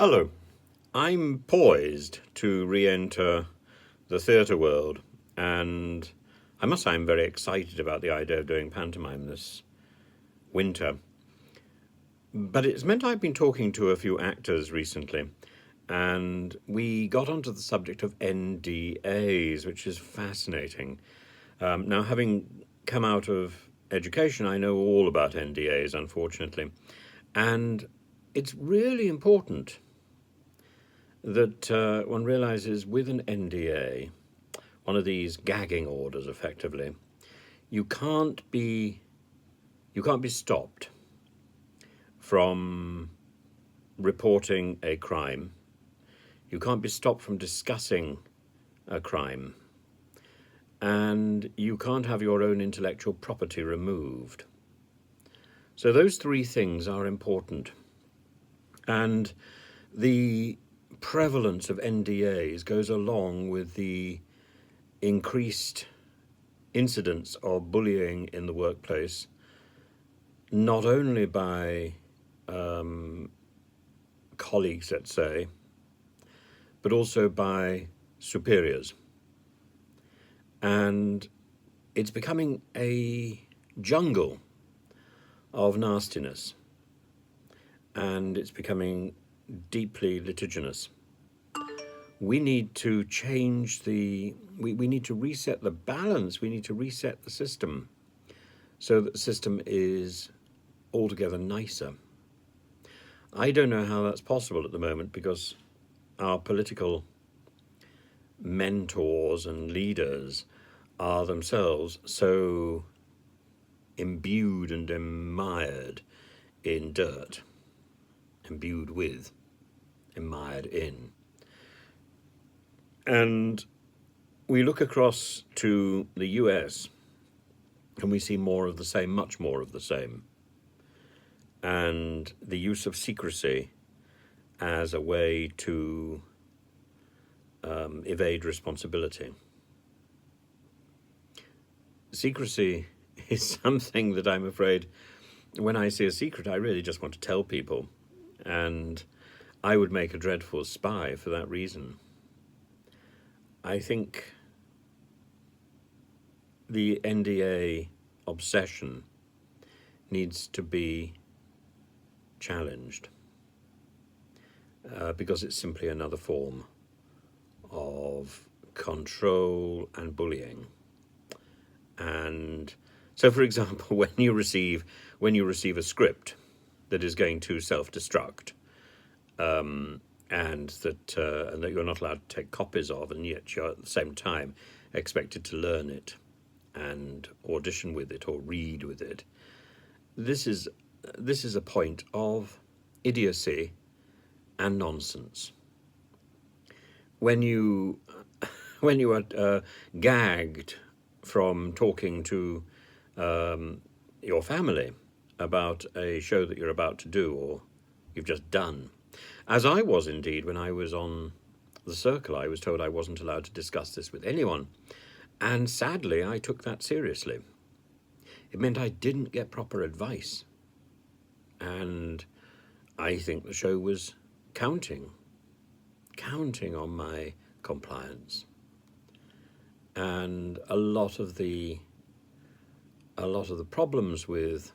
Hello. I'm poised to re-enter the theatre world, and I must say I'm very excited about the idea of doing pantomime this winter. But it's meant I've been talking to a few actors recently, and we got onto the subject of NDAs, which is fascinating. Now, having come out of education, I know all about NDAs, unfortunately, and it's really important that one realizes with an NDA, one of these gagging orders, effectively, you can't be stopped from reporting a crime. You can't be stopped from discussing a crime, and you can't have your own intellectual property removed. So those three things are important, and the prevalence of NDAs goes along with the increased incidence of bullying in the workplace, not only by colleagues, let's say, but also by superiors. And it's becoming a jungle of nastiness, and it's becoming deeply litigious. We need to change we need to reset the balance, we need to reset the system so that the system is altogether nicer. I don't know how that's possible at the moment because our political mentors and leaders are themselves so imbued and mired in dirt, imbued with, mired in. And we look across to the US and we see more of the same, much more of the same. And the use of secrecy as a way to evade responsibility. Secrecy is something that I'm afraid, when I see a secret, I really just want to tell people. And I would make a dreadful spy for that reason. I think the NDA obsession needs to be challenged because it's simply another form of control and bullying. And so, for example, when you receive a script that is going to self-destruct, and that you're not allowed to take copies of, and yet you're at the same time expected to learn it and audition with it or read with it. This is a point of idiocy and nonsense. When you are gagged from talking to your family about a show that you're about to do or you've just done, as I was indeed when I was on the Circle, I was told I wasn't allowed to discuss this with anyone. And sadly, I took that seriously. It meant I didn't get proper advice. And I think the show was counting on my compliance. And a lot of the problems with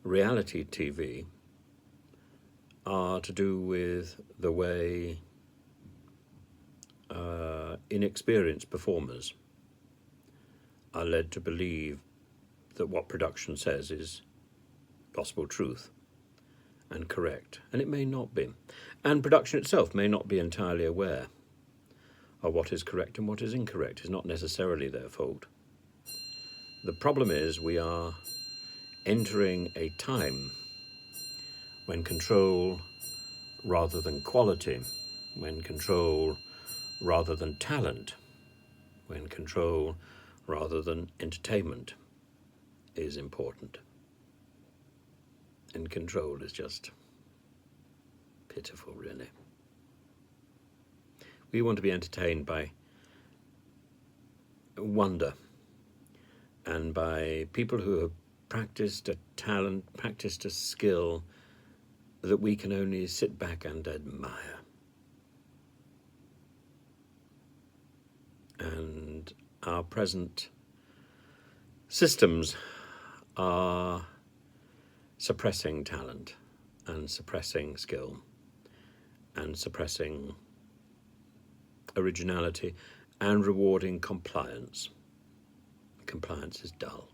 reality TV are to do with the way inexperienced performers are led to believe that what production says is gospel truth and correct, and it may not be. And production itself may not be entirely aware of what is correct and what is incorrect. It's not necessarily their fault. The problem is we are entering a time when control rather than quality, when control rather than talent, when control rather than entertainment is important. And control is just pitiful, really. We want to be entertained by wonder and by people who have practiced a talent, practiced a skill that we can only sit back and admire. And our present systems are suppressing talent and suppressing skill and suppressing originality and rewarding compliance. Compliance is dull.